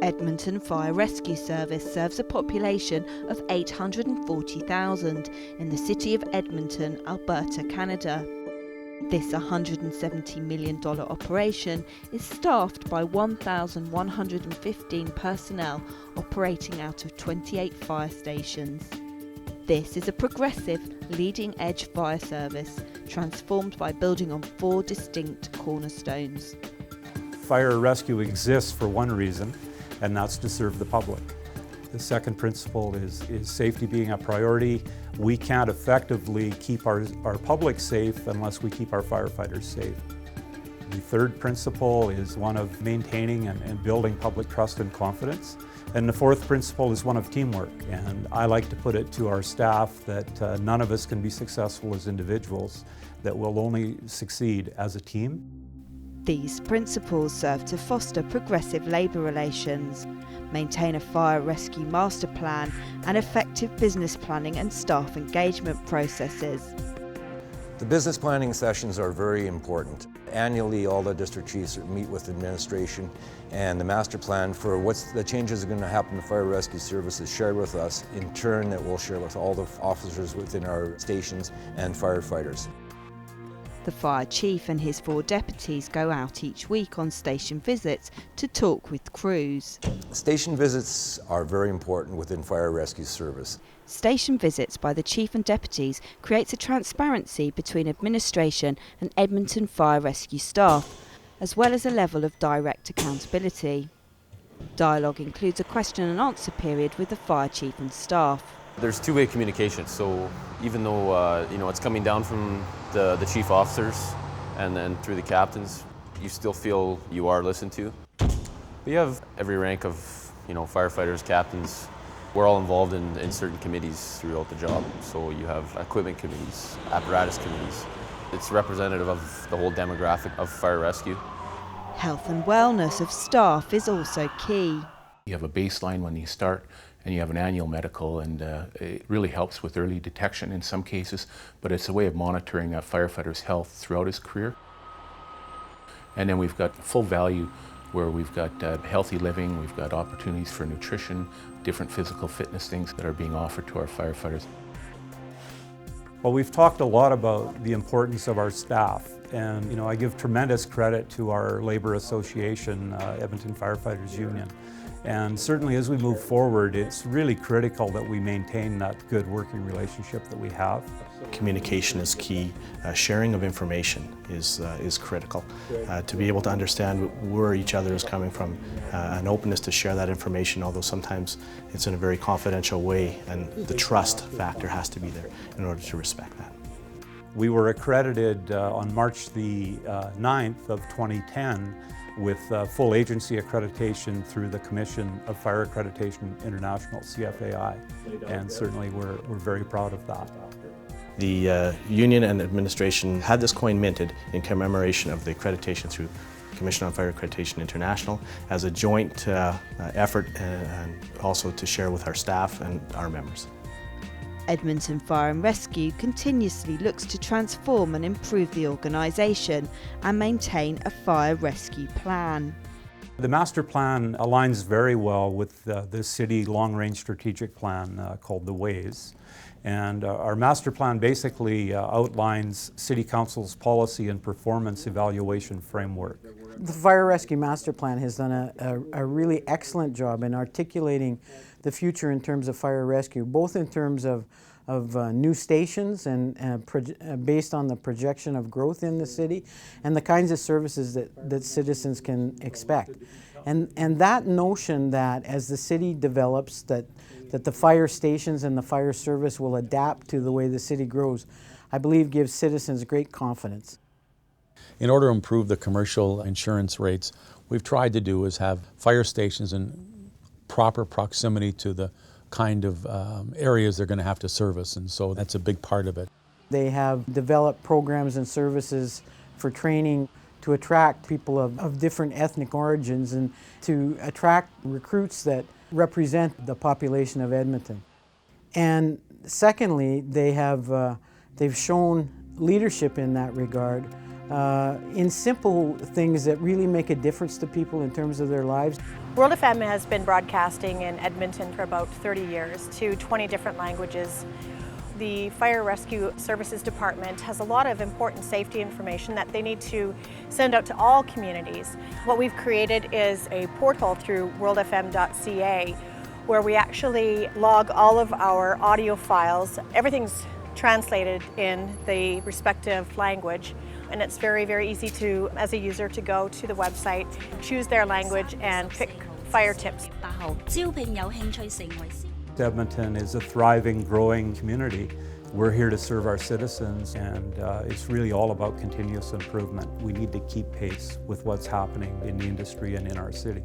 Edmonton Fire Rescue Service serves a population of 840,000 in the city of Edmonton, Alberta, Canada. This $170 million operation is staffed by 1,115 personnel operating out of 28 fire stations. This is a progressive, leading-edge fire service transformed by building on 4 distinct cornerstones. Fire rescue exists for one reason, and that's to serve the public. The second principle is safety being a priority. We can't effectively keep our public safe unless we keep our firefighters safe. The third principle is one of maintaining and building public trust and confidence. And the fourth principle is one of teamwork. And I like to put it to our staff that none of us can be successful as individuals, that we'll only succeed as a team. These principles serve to foster progressive labour relations, maintain a fire rescue master plan and effective business planning and staff engagement processes. The business planning sessions are very important. Annually, all the district chiefs meet with administration, and the master plan for what's the changes are going to happen to fire rescue services shared with us. In turn, that we'll share with all the officers within our stations and firefighters. The fire chief and his 4 deputies go out each week on station visits to talk with crews. Station visits are very important within fire rescue service. Station visits by the chief and deputies creates a transparency between administration and Edmonton Fire Rescue staff, as well as a level of direct accountability. Dialogue includes a question and answer period with the fire chief and staff. There's two-way communication, so even though it's coming down from the chief officers and then through the captains, you still feel you are listened to. We have every rank of firefighters, captains. We're all involved in certain committees throughout the job. So you have equipment committees, apparatus committees. It's representative of the whole demographic of fire rescue. Health and wellness of staff is also key. You have a baseline when you start, and you have an annual medical, and it really helps with early detection in some cases, but it's a way of monitoring a firefighter's health throughout his career. And then we've got full value where we've got healthy living, we've got opportunities for nutrition, different physical fitness things that are being offered to our firefighters. Well, we've talked a lot about the importance of our staff, and I give tremendous credit to our labor association, Edmonton Firefighters Union. And certainly as we move forward, it's really critical that we maintain that good working relationship that we have. Communication is key. Sharing of information is critical. To be able to understand where each other is coming from, an openness to share that information, although sometimes it's in a very confidential way, and the trust factor has to be there in order to respect that. We were accredited on March the 9th of 2010 with full agency accreditation through the Commission of Fire Accreditation International, CFAI, and certainly we're very proud of that. The union and administration had this coin minted in commemoration of the accreditation through Commission on Fire Accreditation International as a joint effort, and also to share with our staff and our members. Edmonton Fire and Rescue continuously looks to transform and improve the organisation and maintain a fire rescue plan. The master plan aligns very well with the city long-range strategic plan called the WAYS. And our master plan basically outlines City Council's policy and performance evaluation framework. The Fire Rescue Master Plan has done a really excellent job in articulating the future in terms of fire rescue, both in terms of new stations and based on the projection of growth in the city and the kinds of services that citizens can expect. And that notion that as the city develops, that the fire stations and the fire service will adapt to the way the city grows, I believe gives citizens great confidence. In order to improve the commercial insurance rates, we've tried to do is have fire stations in proper proximity to the kind of areas they're going to have to service, and so that's a big part of it. They have developed programs and services for training to attract people of different ethnic origins and to attract recruits that represent the population of Edmonton. And secondly, they've shown leadership in that regard in simple things that really make a difference to people in terms of their lives. World FM has been broadcasting in Edmonton for about 30 years to 20 different languages. The Fire Rescue Services Department has a lot of important safety information that they need to send out to all communities. What we've created is a portal through worldfm.ca where we actually log all of our audio files. Everything's translated in the respective language, and it's very, very easy to, as a user, to go to the website, choose their language and pick fire tips. Edmonton is a thriving, growing community. We're here to serve our citizens, and it's really all about continuous improvement. We need to keep pace with what's happening in the industry and in our city.